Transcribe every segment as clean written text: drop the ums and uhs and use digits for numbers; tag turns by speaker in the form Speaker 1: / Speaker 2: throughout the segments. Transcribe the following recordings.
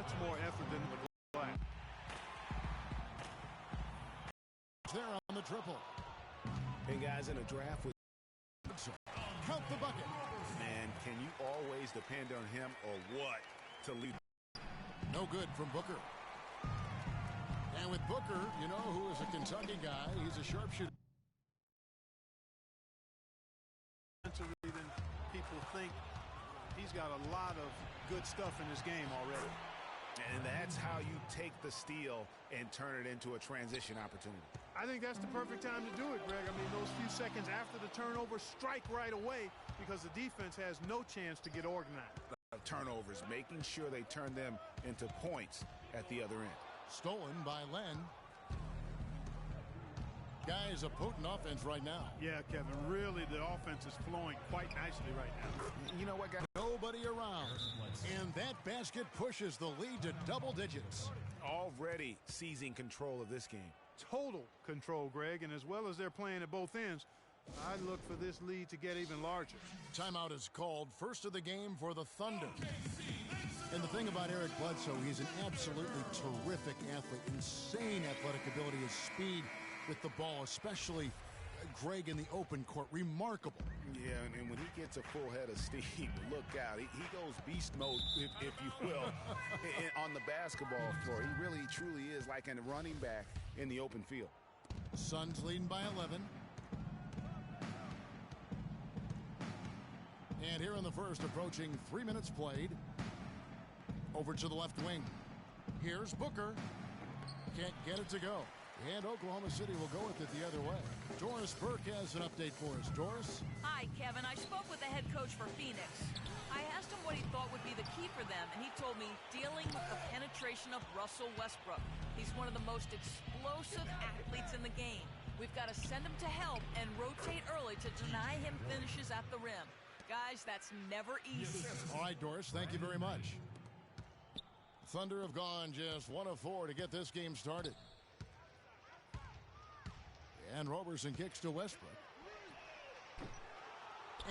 Speaker 1: much more effort than LeBlanc.
Speaker 2: There on the triple.
Speaker 3: Hey, guys, in a draft with
Speaker 2: Count the bucket.
Speaker 3: Man, can you always depend on him or what to lead?
Speaker 2: No good from Booker. And with Booker, you know, who is a Kentucky guy, he's a sharpshooter.
Speaker 1: Than people think. He's got a lot of good stuff in his game already.
Speaker 3: And that's how you take the steal and turn it into a transition opportunity.
Speaker 1: I think that's the perfect time to do it, Greg. I mean, those few seconds after the turnover, strike right away because the defense has no chance to get organized.
Speaker 3: Turnovers, making sure they turn them into points at the other end.
Speaker 2: Stolen by Len. Guys, a potent offense right now.
Speaker 1: Yeah, Kevin, really the offense is flowing quite nicely right now.
Speaker 3: You know what, guys?
Speaker 2: Nobody around. And that basket pushes the lead to double digits.
Speaker 3: Already seizing control of this game.
Speaker 1: Total control, Greg, and as well as they're playing at both ends, I look for this lead to get even larger.
Speaker 2: Timeout is called. First of the game for the Thunder. And the thing about Eric Bledsoe, he's an absolutely terrific athlete. Insane athletic ability, his speed with the ball, especially Greg in the open court. Remarkable.
Speaker 3: Yeah, and when he gets a full head of steam, look out. He goes beast mode, if you will, on the basketball floor. He really, truly is like a running back in the open field.
Speaker 2: Suns leading by 11. And here in the first, approaching 3 minutes played. Over to the left wing. Here's Booker. Can't get it to go. And Oklahoma City will go with it the other way. Doris Burke has an update for us. Doris?
Speaker 4: Hi, Kevin. I spoke with the head coach for Phoenix. I asked him what he thought would be the key for them, and he told me dealing with the penetration of Russell Westbrook. He's one of the most explosive athletes in the game. We've got to send him to help and rotate early to deny him finishes at the rim. Guys, that's never easy.
Speaker 2: All right, Doris, thank you very much. Thunder have gone just 1 of 4 to get this game started. And Roberson kicks to Westbrook.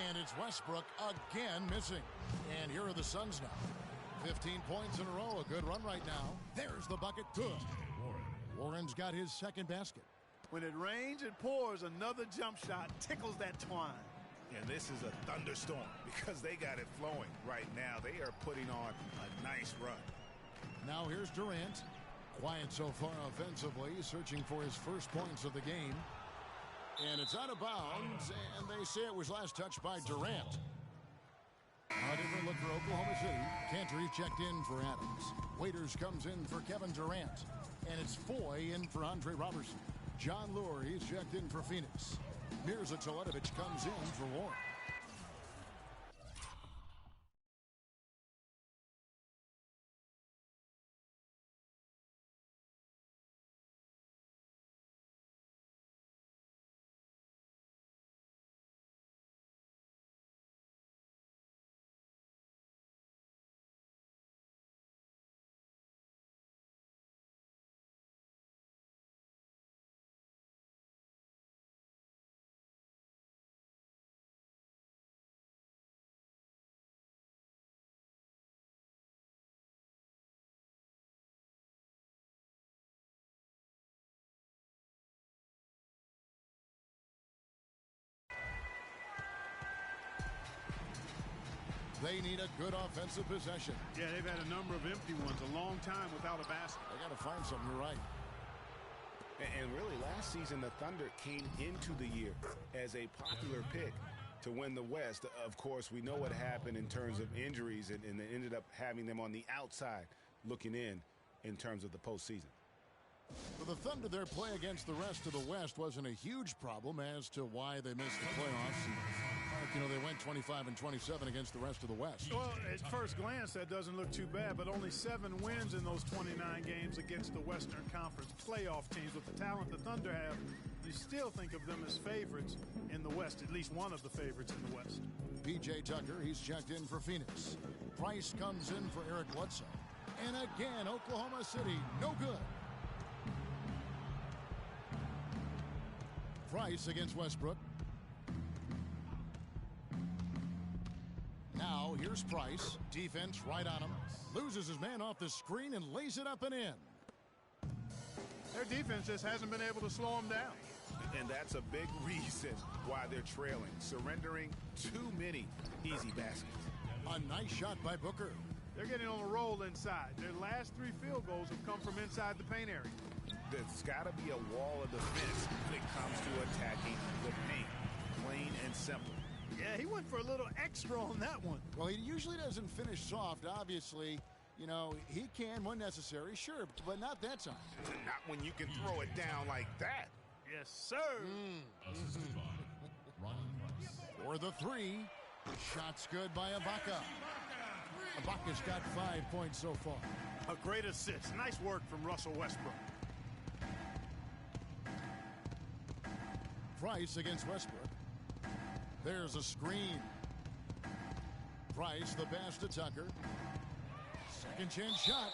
Speaker 2: And it's Westbrook again missing. And here are the Suns now. 15 points in a row. A good run right now. There's the bucket. Good. Warren's got his second basket.
Speaker 1: When it rains, it pours. Another jump shot tickles that twine.
Speaker 3: And this is a thunderstorm because they got it flowing right now. They are putting on a nice run.
Speaker 2: Now here's Durant. Quiet so far offensively, searching for his first points of the game. And it's out of bounds, and they say it was last touched by Durant. A different look for Oklahoma City. Cantor checked in for Adams. Waiters comes in for Kevin Durant. And it's Foy in for Andre Robertson. John Lure, he's checked in for Phoenix. Mirza Teletovic comes in for Warren. They need a good offensive possession.
Speaker 1: Yeah, they've had a number of empty ones, a long time without a basket.
Speaker 2: They got to find something. You're right.
Speaker 3: And really, last season, the Thunder came into the year as a popular pick to win the West. Of course, we know what happened in terms of injuries, and they ended up having them on the outside looking in terms of the postseason.
Speaker 2: For the Thunder, their play against the rest of the West wasn't a huge problem as to why they missed the playoffs. You know, they went 25 and 27 against the rest of the West.
Speaker 1: Well, at first glance, that doesn't look too bad, but only 7 wins in those 29 games against the Western Conference playoff teams. With the talent the Thunder have, you still think of them as favorites in the West, at least one of the favorites in the West.
Speaker 2: P.J. Tucker, he's checked in for Phoenix. Price comes in for Eric Bledsoe. And again, Oklahoma City, no good. Price against Westbrook. Now Now, here's Price. Defense right on him. Loses his man off the screen and lays it up and in.
Speaker 1: Their defense just hasn't been able to slow them down.
Speaker 3: And that's a big reason why they're trailing, surrendering too many easy baskets.
Speaker 2: A nice shot by Booker.
Speaker 1: They're getting on a roll inside. Their last 3 field goals have come from inside the paint area.
Speaker 3: There's got to be a wall of defense when it comes to attacking the paint. Plain and simple.
Speaker 1: Yeah, he went for a little extra on that one.
Speaker 2: Well, he usually doesn't finish soft, obviously. You know, he can when necessary, sure, but not that time.
Speaker 3: Not when you can throw it down like that.
Speaker 1: Yes, sir.
Speaker 2: For the 3. Shot's good by Ibaka. Ibaka's got 5 points so far.
Speaker 1: A great assist. Nice work from Russell Westbrook.
Speaker 2: Price against Westbrook. There's a screen. Price, the pass to Tucker. Second chance shot.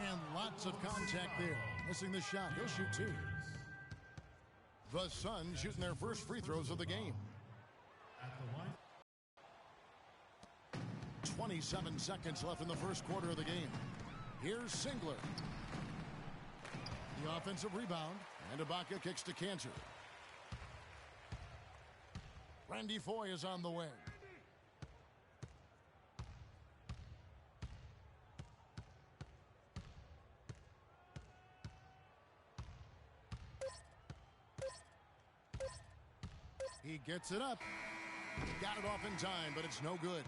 Speaker 2: And lots of contact there. Missing the shot. He'll shoot 2. The Suns shooting their first free throws of the game. 27 seconds left in the first quarter of the game. Here's Singler. The offensive rebound. And Ibaka kicks to Cantor. Randy Foye is on the wing. He gets it up. Got it off in time, but it's no good.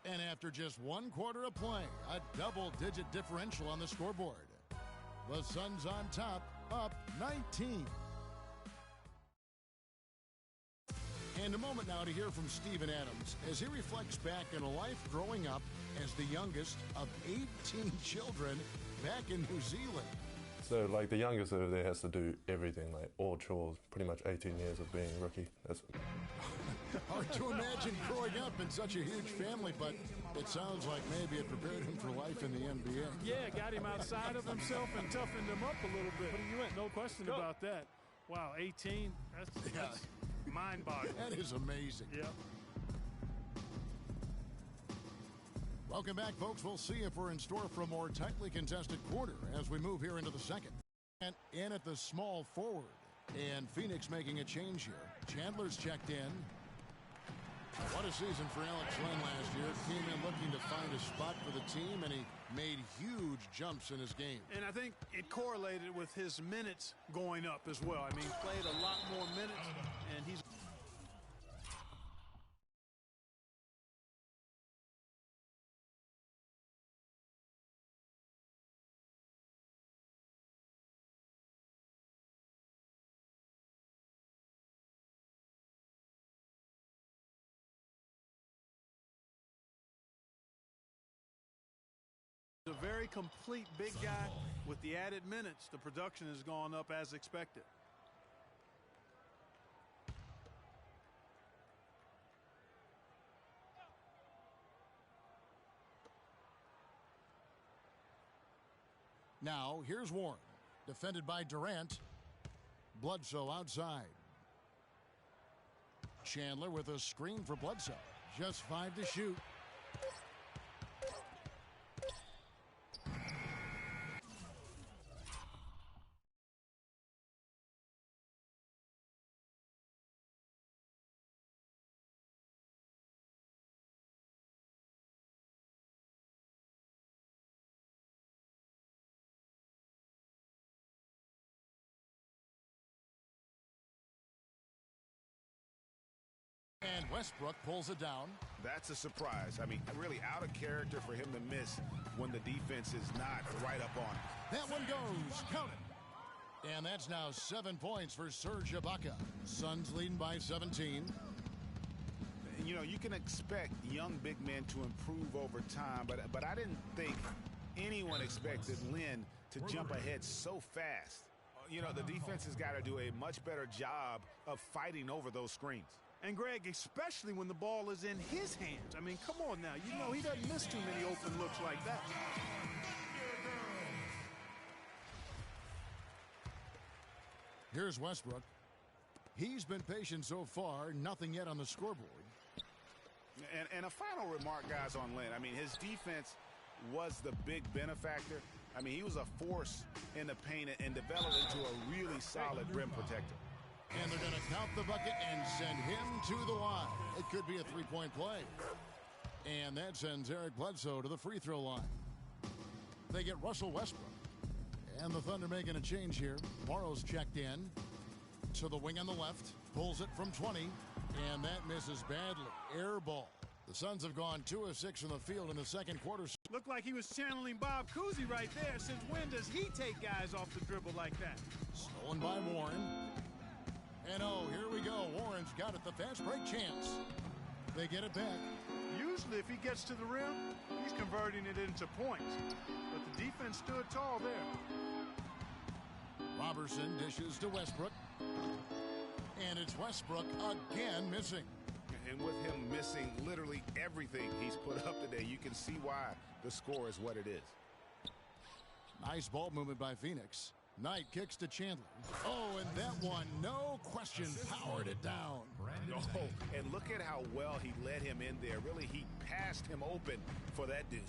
Speaker 2: And after just 1 quarter of play, a double-digit differential on the scoreboard. The Suns on top, up 19. And a moment now to hear from Steven Adams as he reflects back on a life growing up as the youngest of 18 children back in New Zealand.
Speaker 5: So, like, the youngest over there has to do everything, like all chores, pretty much 18 years of being a rookie. That's
Speaker 2: hard to imagine growing up in such a huge family, but it sounds like maybe it prepared him for life in the NBA.
Speaker 1: Yeah, got him outside of himself and toughened him up a little bit. But you went, no question about that. Wow, 18, that's mind-boggling.
Speaker 2: That is amazing.
Speaker 1: Yeah.
Speaker 2: Welcome back, folks. We'll see if we're in store for a more tightly contested quarter as we move here into the second. And in at the small forward. And Phoenix making a change here. Chandler's checked in. What a season for Alex Len last year. Came in looking to find a spot for the team, and he made huge jumps in his game.
Speaker 1: And I think it correlated with his minutes going up as well. I mean, played a lot more minutes, and he's... a very complete big guy with the added minutes. The production has gone up as expected.
Speaker 2: Now, here's Warren. Defended by Durant. Bledsoe outside. Chandler with a screen for Bledsoe. Just 5 to shoot. And Westbrook pulls it down.
Speaker 3: That's a surprise. I mean, really out of character for him to miss when the defense is not right up on him.
Speaker 2: That one goes. Count it. And that's now 7 points for Serge Ibaka. Suns leading by 17.
Speaker 3: You know, you can expect young big men to improve over time, but I didn't think anyone expected Lynn to jump ahead so fast. You know, the defense has got to do a much better job of fighting over those screens.
Speaker 1: And, Greg, especially when the ball is in his hands. I mean, come on now. You know he doesn't miss too many open looks like that.
Speaker 2: Here's Westbrook. He's been patient so far. Nothing yet on the scoreboard.
Speaker 3: And a final remark, guys, on Len. I mean, his defense was the big benefactor. I mean, he was a force in the paint and developed into a really solid rim protector.
Speaker 2: And they're going to count the bucket and send him to the line. It could be a three-point play. And that sends Eric Bledsoe to the free throw line. They get Russell Westbrook. And the Thunder making a change here. Morrow's checked in to the wing on the left. Pulls it from 20. And that misses badly. Air ball. The Suns have gone 2 of 6 from the field in the second quarter.
Speaker 1: Looked like he was channeling Bob Cousy right there. Since when does he take guys off the dribble like that?
Speaker 2: Stolen by Warren. And oh, here we go. Warren's got it. The fast break chance. They get it back.
Speaker 1: Usually if he gets to the rim, he's converting it into points. But the defense stood tall there.
Speaker 2: Robertson dishes to Westbrook. And it's Westbrook again missing.
Speaker 3: And with him missing literally everything he's put up today, you can see why the score is what it is.
Speaker 2: Nice ball movement by Phoenix. Knight kicks to Chandler. Oh, and that one, no question, powered it down.
Speaker 3: Oh, and look at how well he led him in there. Really, he passed him open for that deuce.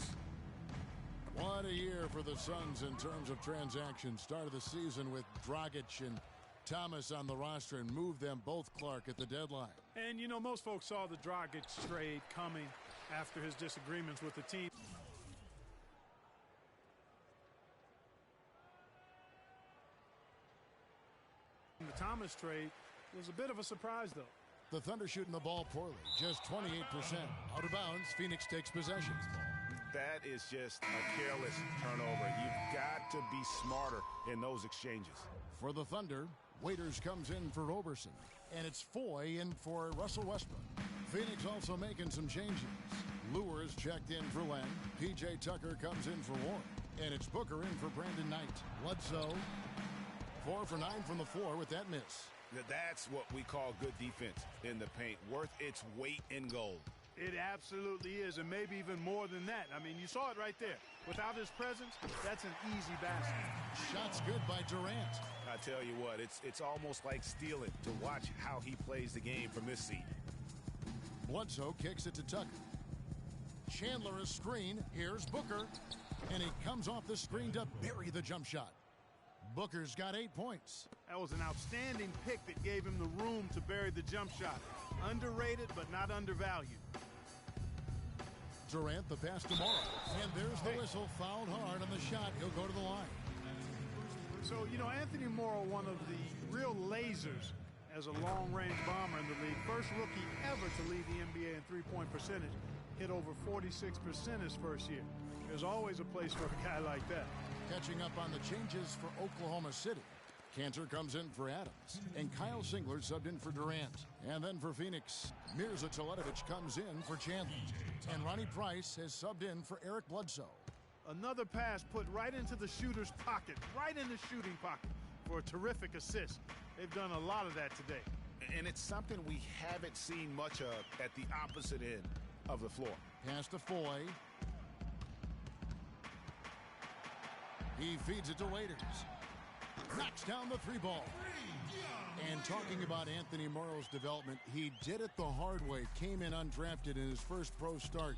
Speaker 2: What a year for the Suns in terms of transactions. Start of the season with Dragic and Thomas on the roster and moved them both, Clark, at the deadline.
Speaker 1: And, you know, most folks saw the Dragic trade coming after his disagreements with the team. The Thomas trade was a bit of a surprise, though.
Speaker 2: The Thunder shooting the ball poorly, just 28%. Out of bounds, Phoenix takes possession.
Speaker 3: That is just a careless turnover. You've got to be smarter in those exchanges.
Speaker 2: For the Thunder, Waiters comes in for Roberson. And it's Foy in for Russell Westbrook. Phoenix also making some changes. Lewis checked in for Len. P.J. Tucker comes in for Warren. And it's Booker in for Brandon Knight. Bledsoe, 4 for 9 from the floor with that miss.
Speaker 3: That's what we call good defense in the paint. Worth its weight in gold.
Speaker 1: It absolutely is, and maybe even more than that. I mean, you saw it right there. Without his presence, that's an easy basket.
Speaker 2: Shots good by Durant.
Speaker 3: I tell you what, it's almost like stealing to watch how he plays the game from this seat.
Speaker 2: Bledsoe kicks it to Tucker. Chandler a screen. Here's Booker. And he comes off the screen to bury the jump shot. Booker's got 8 points.
Speaker 1: That was an outstanding pick that gave him the room to bury the jump shot. Underrated, but not undervalued.
Speaker 2: Durant, the pass to Morrow. And there's the whistle. Fouled hard on the shot. He'll go to the line.
Speaker 1: So, you know, Anthony Morrow, one of the real lasers as a long-range bomber in the league. First rookie ever to lead the NBA in three-point percentage. Hit over 46% his first year. There's always a place for a guy like that.
Speaker 2: Catching up on the changes for Oklahoma City. Cantor comes in for Adams. And Kyle Singler subbed in for Durant. And then for Phoenix, Mirza Teletovic comes in for Chandler. And Ronnie Price has subbed in for Eric Bledsoe.
Speaker 1: Another pass put right into the shooter's pocket, right in the shooting pocket for a terrific assist. They've done a lot of that today.
Speaker 3: And it's something we haven't seen much of at the opposite end of the floor.
Speaker 2: Pass to Foy. He feeds it to Waiters. Knocks down the three ball. And talking about Anthony Morrow's development, he did it the hard way. Came in undrafted in his first pro start.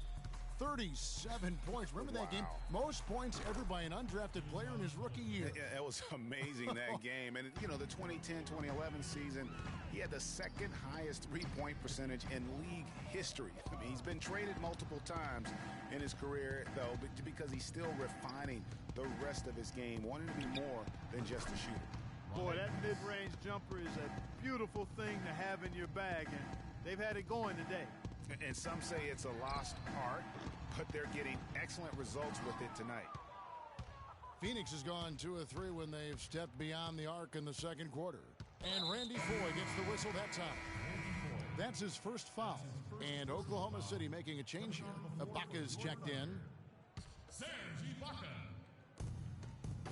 Speaker 2: 37 points. Remember that game? Most points ever by an undrafted player in his rookie year.
Speaker 3: Yeah, it was amazing, that game. And, you know, the 2010-2011 season, he had the second highest three-point percentage in league history. I mean, he's been traded multiple times in his career, though, because he's still refining the rest of his game, wanting to be more than just a shooter.
Speaker 1: Boy, that mid-range jumper is a beautiful thing to have in your bag, and they've had it going today.
Speaker 3: And some say it's a lost art, but they're getting excellent results with it tonight.
Speaker 2: Phoenix has gone 2 of 3 when they've stepped beyond the arc in the second quarter. And Randy Foy gets the whistle that time. That's his first foul. And Oklahoma City making a change here. Ibaka's checked in.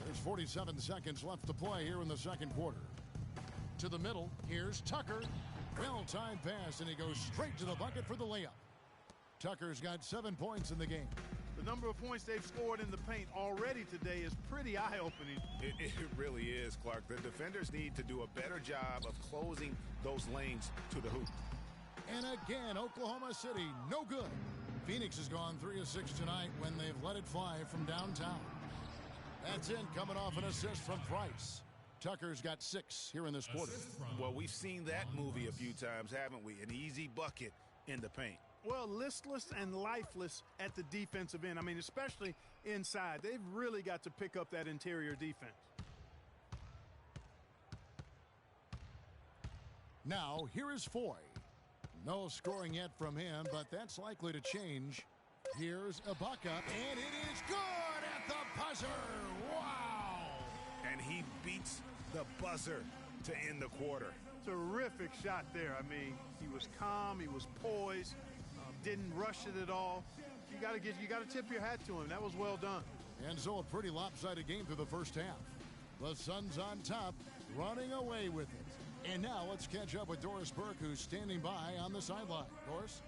Speaker 2: There's 47 seconds left to play here in the second quarter. To the middle, here's Tucker. Well-timed pass, and he goes straight to the bucket for the layup. Tucker's got 7 points in the game.
Speaker 1: The number of points they've scored in the paint already today is pretty eye-opening.
Speaker 3: It really is, Clark. The defenders need to do a better job of closing those lanes to the hoop.
Speaker 2: And again, Oklahoma City, no good. Phoenix has gone 3 of 6 tonight when they've let it fly from downtown. That's in, coming off an assist from Price. Tucker's got 6 here in this quarter.
Speaker 3: Well, we've seen that movie a few times, haven't we? An easy bucket in the paint.
Speaker 1: Well, listless and lifeless at the defensive end. I mean, especially inside. They've really got to pick up that interior defense.
Speaker 2: Now, here is Foy. No scoring yet from him, but that's likely to change. Here's Ibaka, and it is good at the buzzer. Wow!
Speaker 3: And he beats the buzzer to end the quarter.
Speaker 1: Terrific shot there. I mean, he was calm, he was poised, didn't rush it at all. You got to tip your hat to him. That was well done.
Speaker 2: And so a pretty lopsided game through the first half. The Suns on top, running away with it. And now let's catch up with Doris Burke, who's standing by on the sideline. Doris?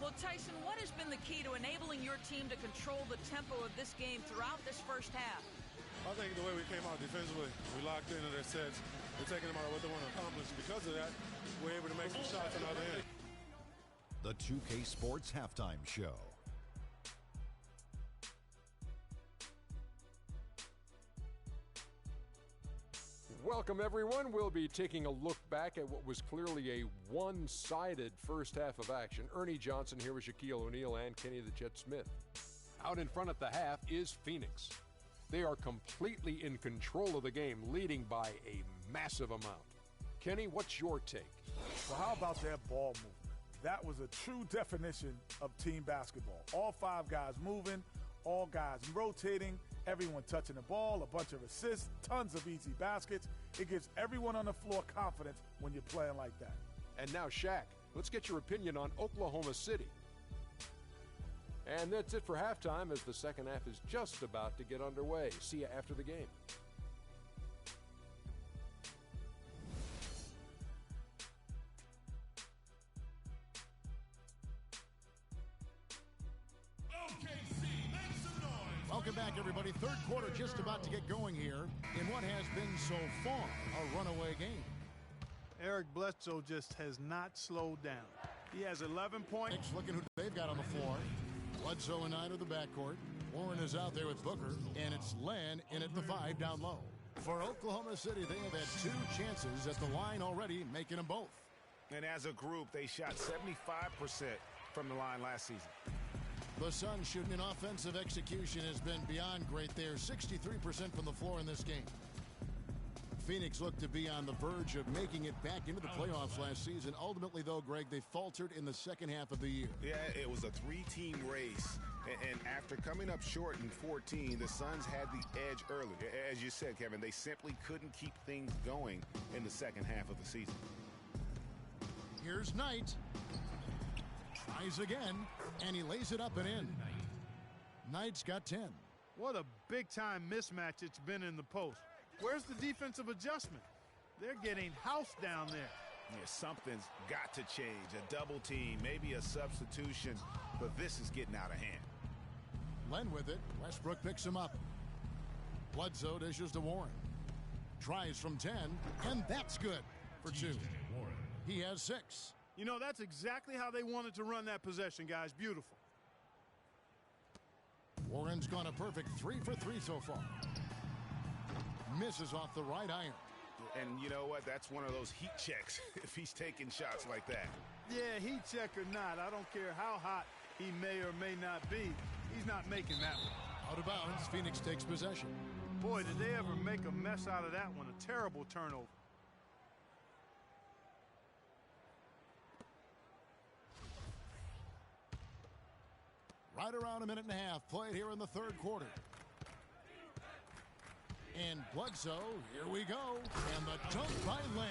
Speaker 4: Well, Tyson, what has been the key to enabling your team to control the tempo of this game throughout this first half?
Speaker 6: I think the way we came out defensively, we locked into their sets. We're taking them out what they want to accomplish. Because of that, we're able to make some shots on the other end.
Speaker 7: The 2K Sports Halftime Show.
Speaker 8: Welcome, everyone. We'll be taking a look back at what was clearly a one-sided first half of action. Ernie Johnson here with Shaquille O'Neal and Kenny the Jet Smith. Out in front at the half is Phoenix. They are completely in control of the game, leading by a massive amount. Kenny, what's your take?
Speaker 9: Well, how about that ball movement? That was a true definition of team basketball. All 5 guys moving, all guys rotating, everyone touching the ball, a bunch of assists, tons of easy baskets. It gives everyone on the floor confidence when you're playing like that.
Speaker 8: And now, Shaq, let's get your opinion on Oklahoma City. And that's it for halftime, as the second half is just about to get underway. See you after the game.
Speaker 2: Welcome back, everybody. Third quarter just about to get going here in what has been so far a runaway game.
Speaker 1: Eric Bledsoe just has not slowed down. He has 11 points.
Speaker 2: Looking who they've got on the floor. Bledsoe and Knight of the backcourt. Warren is out there with Booker, and it's Len in at the 5 down low. For Oklahoma City, they have had 2 chances at the line already, making them both.
Speaker 3: And as a group, they shot 75% from the line last season.
Speaker 2: The Suns shooting in offensive execution has been beyond great there. 63% from the floor in this game. Phoenix looked to be on the verge of making it back into the playoffs last season. Ultimately, though, Greg, they faltered in the second half of the year.
Speaker 3: Yeah, it was a 3-team race. And after coming up short in 14, the Suns had the edge early. As you said, Kevin, they simply couldn't keep things going in the second half of the season.
Speaker 2: Here's Knight. Tries again, and he lays it up and in. Knight's got 10.
Speaker 1: What a big-time mismatch it's been in the post. Where's the defensive adjustment? They're getting housed down there.
Speaker 3: Yeah, something's got to change. A double team, maybe a substitution, but this is getting out of hand.
Speaker 2: Len with it. Westbrook picks him up. Bledsoe dishes to Warren. Tries from 10, and that's good for 2. He has 6.
Speaker 1: You know, that's exactly how they wanted to run that possession, guys. Beautiful.
Speaker 2: Warren's gone a perfect 3 for 3 so far. Misses off the right iron.
Speaker 3: And you know what? That's one of those heat checks if he's taking shots like that.
Speaker 1: Yeah, heat check or not, I don't care how hot he may or may not be. He's not making that one.
Speaker 2: Out of bounds, Phoenix takes possession.
Speaker 1: Boy, did they ever make a mess out of that one. A terrible turnover.
Speaker 2: Right around a minute and a half played here in the third quarter. And Bledsoe, here we go. And the dunk by Len.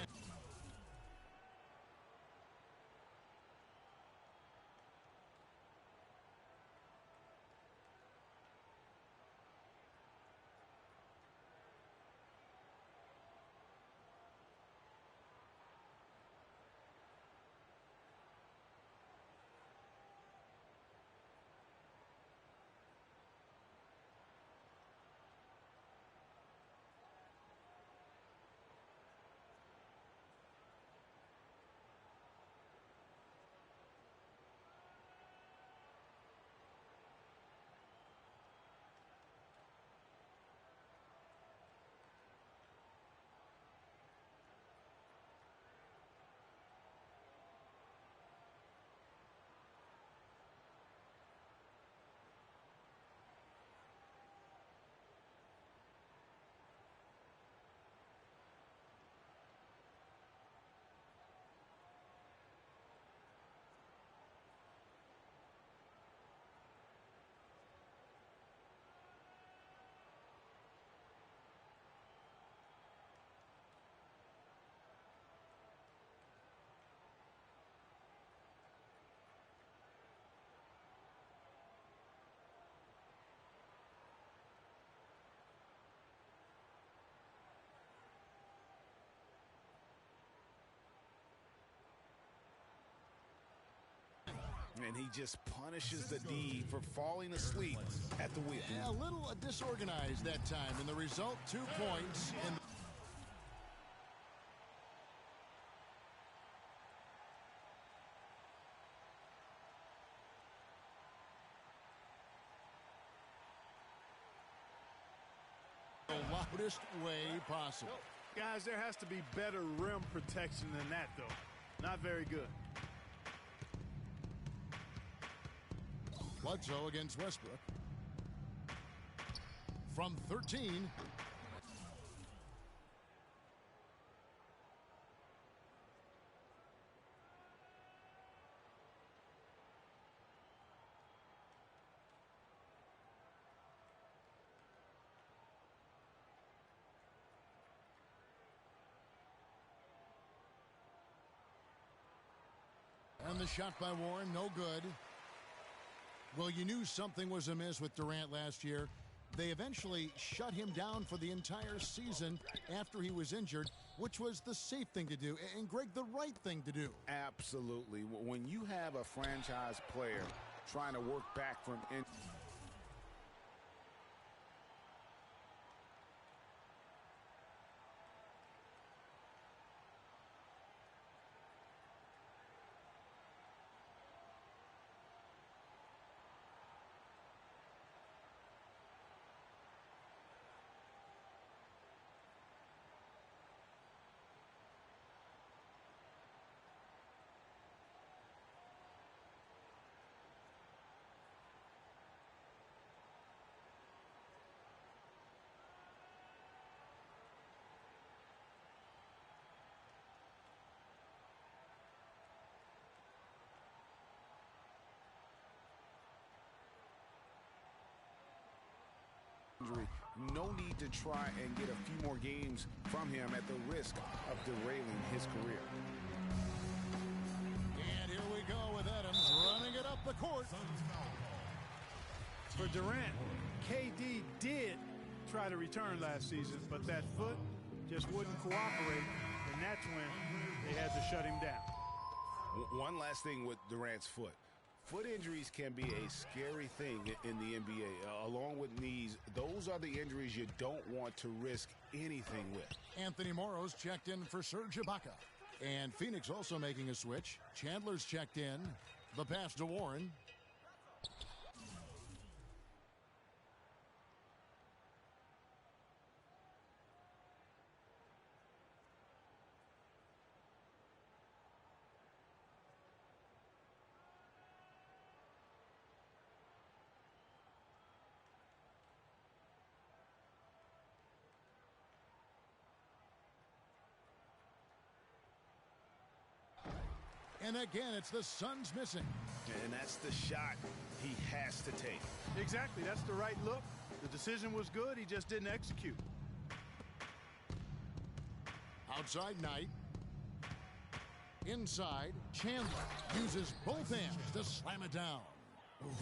Speaker 3: and he just punishes the D for falling asleep at the wheel.
Speaker 2: Yeah, a little disorganized that time, and the result, 2 points. The loudest way possible.
Speaker 1: Guys, there has to be better rim protection than that, though. Not very good.
Speaker 2: Bledsoe against Westbrook. From 13. And the shot by Warren, no good. Well, you knew something was amiss with Durant last year. They eventually shut him down for the entire season after he was injured, which was the safe thing to do, and Greg, the right thing to do.
Speaker 3: Absolutely. When you have a franchise player trying to work back from injury, no need to try and get a few more games from him at the risk of derailing his career.
Speaker 2: And here we go with Adams running it up the court.
Speaker 1: For Durant, KD did try to return last season, but that foot just wouldn't cooperate, and that's when they had to shut him down.
Speaker 3: One last thing with Durant's foot. Foot injuries can be a scary thing in the NBA. Along with knees, those are the injuries you don't want to risk anything with.
Speaker 2: Anthony Morrow's checked in for Serge Ibaka. And Phoenix also making a switch. Chandler's checked in. The pass to Warren. And again, it's the Suns missing.
Speaker 3: And that's the shot he has to take.
Speaker 1: Exactly. That's the right look. The decision was good. He just didn't execute.
Speaker 2: Outside Knight. Inside, Chandler uses both hands to slam it down.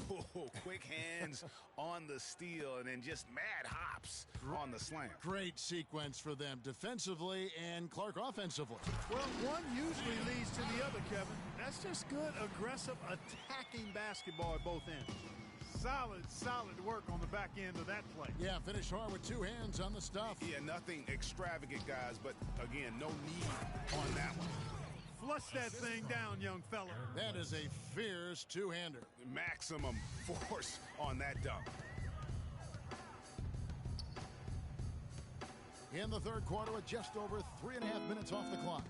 Speaker 3: Ooh, quick hands on the steal and then just mad hops on the slam.
Speaker 2: Great sequence for them defensively and Clark offensively.
Speaker 1: Well, one usually leads to the other, Kevin. That's just good, aggressive, attacking basketball at both ends. Solid work on the back end of that play.
Speaker 2: Yeah, finish hard with two hands on the stuff.
Speaker 3: Yeah, nothing extravagant, guys, but again, no need on that one.
Speaker 1: Flush that thing down, young fella.
Speaker 2: That is a fierce two-hander.
Speaker 3: Maximum force on that dunk.
Speaker 2: In the third quarter with just over 3.5 minutes off the clock.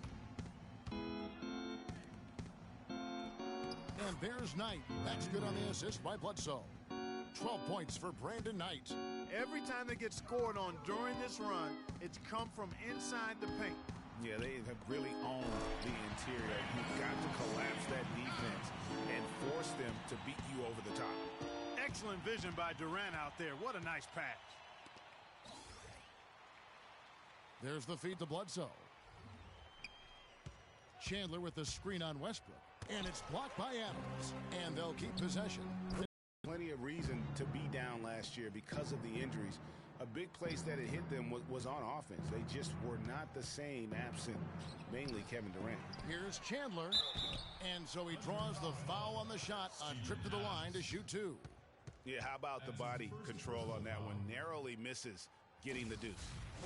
Speaker 2: And there's Knight. That's good on the assist by Bledsoe. 12 points for Brandon Knight.
Speaker 1: Every time they get scored on during this run, it's come from inside the paint.
Speaker 3: Yeah, they have really owned the interior. You've got to collapse that defense and force them to beat you over the top.
Speaker 1: Excellent vision by Durant out there. What a nice pass.
Speaker 2: There's the feed to Bledsoe. Chandler with the screen on Westbrook. And it's blocked by Adams. And they'll keep possession.
Speaker 3: Plenty of reason to be down last year because of the injuries. a big place that it hit them was on offense. They just were not the same absent mainly Kevin Durant.
Speaker 2: Here's Chandler. And so he draws the foul on the shot, a trip to the line to shoot 2.
Speaker 3: Yeah, how about the body control on that one? Narrowly misses getting the deuce.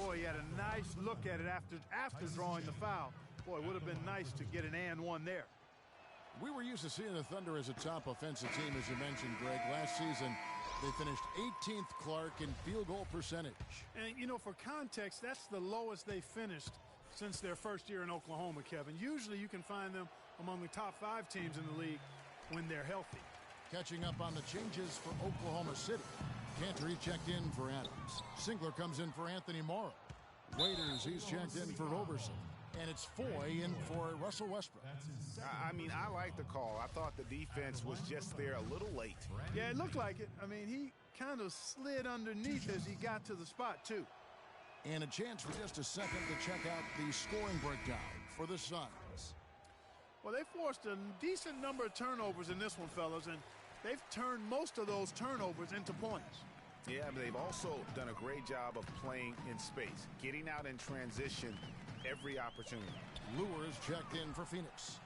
Speaker 1: Boy, he had a nice look at it after drawing the foul. Boy, it would have been nice to get an and one there.
Speaker 2: We were used to seeing the Thunder as a top offensive team, as you mentioned, Greg. Last season, they finished 18th, Clark, in field goal percentage.
Speaker 1: And, you know, for context, that's the lowest they finished since their first year in Oklahoma, Kevin. Usually you can find them among the top 5 teams in the league when they're healthy.
Speaker 2: Catching up on the changes for Oklahoma City. Cantor checked in for Adams. Singler comes in for Anthony Morrow. Waiters, he's checked in for Roberson. And it's Foy in for Russell Westbrook.
Speaker 3: I mean, I like the call. I thought the defense was just there a little late.
Speaker 1: Yeah, it looked like it. I mean, he kind of slid underneath as he got to the spot, too.
Speaker 2: And a chance for just a second to check out the scoring breakdown for the Suns.
Speaker 1: Well, they forced a decent number of turnovers in this one, fellas, and they've turned most of those turnovers into points.
Speaker 3: Yeah, but they've also done a great job of playing in space, getting out in transition every opportunity.
Speaker 2: Lewis checked in for Phoenix.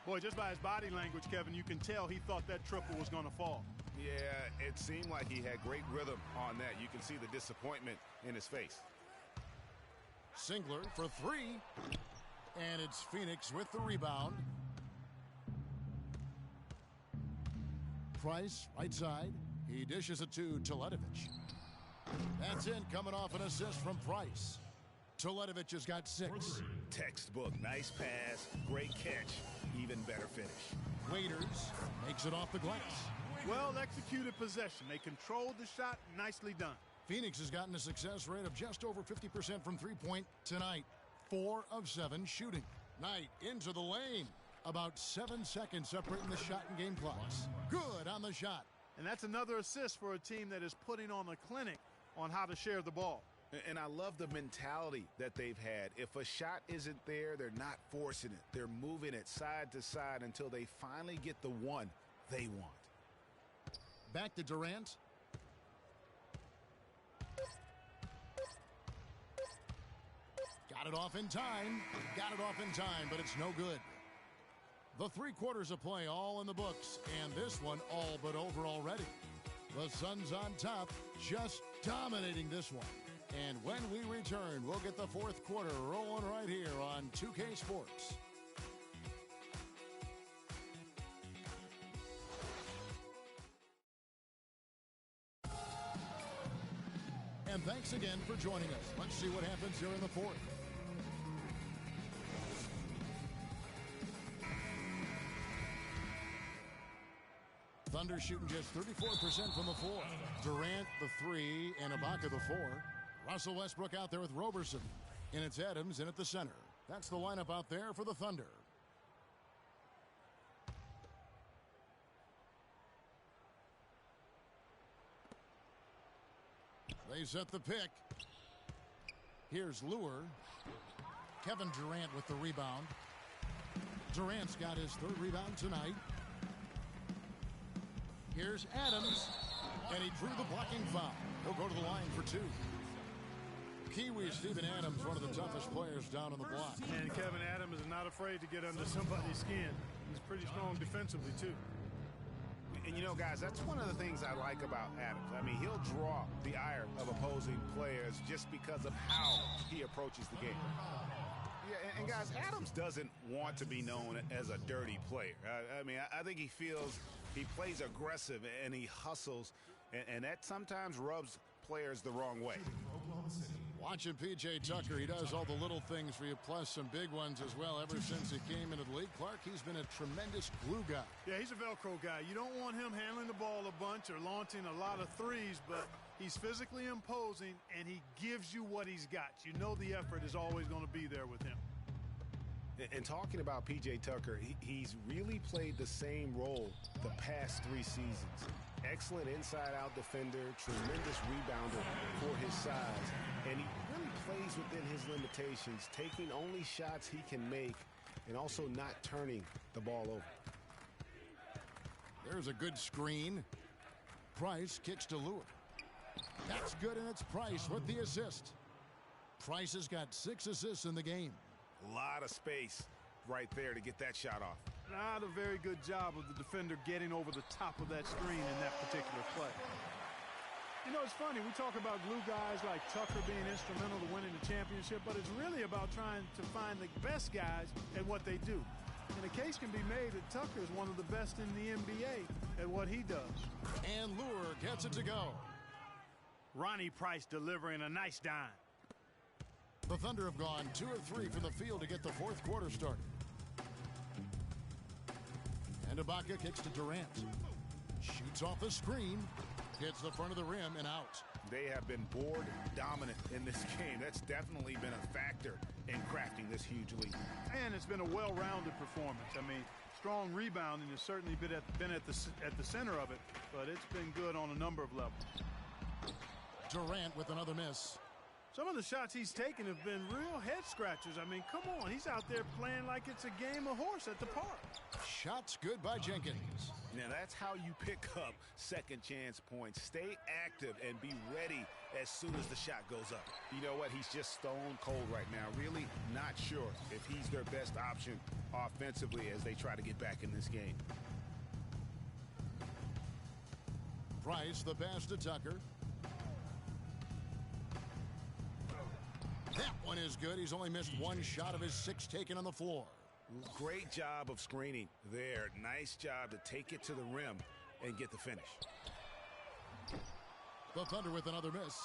Speaker 1: Boy, just by his body language, Kevin, you can tell he thought that triple was going to fall.
Speaker 3: Yeah, it seemed like he had great rhythm on that. You can see the disappointment in his face.
Speaker 2: Singler for 3. And it's Phoenix with the rebound. Price, right side. He dishes it to Teletovic. That's in, coming off an assist from Price. Teletovic has got 6.
Speaker 3: Textbook. Nice pass. Great catch. Even better finish.
Speaker 2: Waiters makes it off the glass.
Speaker 1: Well executed possession. They controlled the shot. Nicely done.
Speaker 2: Phoenix has gotten a success rate of just over 50% from three-point tonight. 4 of 7 shooting. Knight into the lane. About 7 seconds separating the shot and game clocks. Good on the shot.
Speaker 1: And that's another assist for a team that is putting on a clinic on how to share the ball.
Speaker 3: And I love the mentality that they've had. If a shot isn't there, they're not forcing it. They're moving it side to side until they finally get the one they want.
Speaker 2: Back to Durant. Got it off in time. Got it off in time, but it's no good. The 3 quarters of play all in the books, and this one all but over already. The Suns on top, just dominating this one. And when we return, we'll get the 4th quarter rolling right here on 2K Sports. And thanks again for joining us. Let's see what happens here in the 4th. Thunder shooting just 34% from the floor. Durant the 3 and Ibaka the 4. Russell Westbrook out there with Roberson. And it's Adams in at the center. That's the lineup out there for the Thunder. They set the pick. Here's Lure. Kevin Durant with the rebound. Durant's got his 3rd rebound tonight. Here's Adams, and he drew the blocking foul. He'll go to the line for 2. Kiwi Steven Adams, one of the toughest players down on the block.
Speaker 1: And Kevin Adams is not afraid to get under somebody's skin. He's pretty strong defensively, too.
Speaker 3: And, you know, guys, that's one of the things I like about Adams. I mean, he'll draw the ire of opposing players just because of how he approaches the game. Yeah, and guys, Adams doesn't want to be known as a dirty player. I mean, I think he feels he plays aggressive and he hustles, and that sometimes rubs players the wrong way.
Speaker 2: Watching P.J. Tucker, he does all the little things for you, plus some big ones as well. Ever since he came into the league, Clark, he's been a tremendous glue guy.
Speaker 1: Yeah, he's a Velcro guy. You don't want him handling the ball a bunch or launching a lot of threes, but he's physically imposing, and he gives you what he's got. You know the effort is always going to be there with him.
Speaker 3: And talking about P.J. Tucker, he's really played the same role the past 3 seasons. Excellent inside-out defender, tremendous rebounder for his size, and he really plays within his limitations, taking only shots he can make and also not turning the ball over.
Speaker 2: There's a good screen. Price kicks to Lure. That's good, and it's Price with the assist. Price has got 6 assists in the game.
Speaker 3: A lot of space right there to get that shot off.
Speaker 1: Not a very good job of the defender getting over the top of that screen in that particular play. You know, it's funny, we talk about glue guys like Tucker being instrumental to winning the championship, but it's really about trying to find the best guys at what they do. And a case can be made that Tucker is one of the best in the NBA at what he does.
Speaker 2: And Lure gets it to go.
Speaker 1: Ronnie Price delivering a nice dime.
Speaker 2: The Thunder have gone 2 of 3 from the field to get the fourth quarter started. And Ibaka kicks to Durant. Shoots off the screen. Hits the front of the rim and out.
Speaker 3: They have been board dominant in this game. That's definitely been a factor in crafting this huge lead.
Speaker 1: And it's been a well-rounded performance. I mean, strong rebounding has certainly been at the center of it, but it's been good on a number of levels.
Speaker 2: Durant with another miss.
Speaker 1: Some of the shots he's taken have been real head scratchers. I mean, come on, he's out there playing like it's a game of horse at the park.
Speaker 2: Shots good by Jenkins.
Speaker 3: Now that's how you pick up second chance points. Stay active and be ready as soon as the shot goes up. You know what? He's just stone cold right now. Really not sure if he's their best option offensively as they try to get back in this game.
Speaker 2: Price, the pass to Tucker. That one is good. He's only missed 1 shot of his 6 taken on the floor.
Speaker 3: Great job of screening there. Nice job to take it to the rim and get the finish.
Speaker 2: The Thunder with another miss.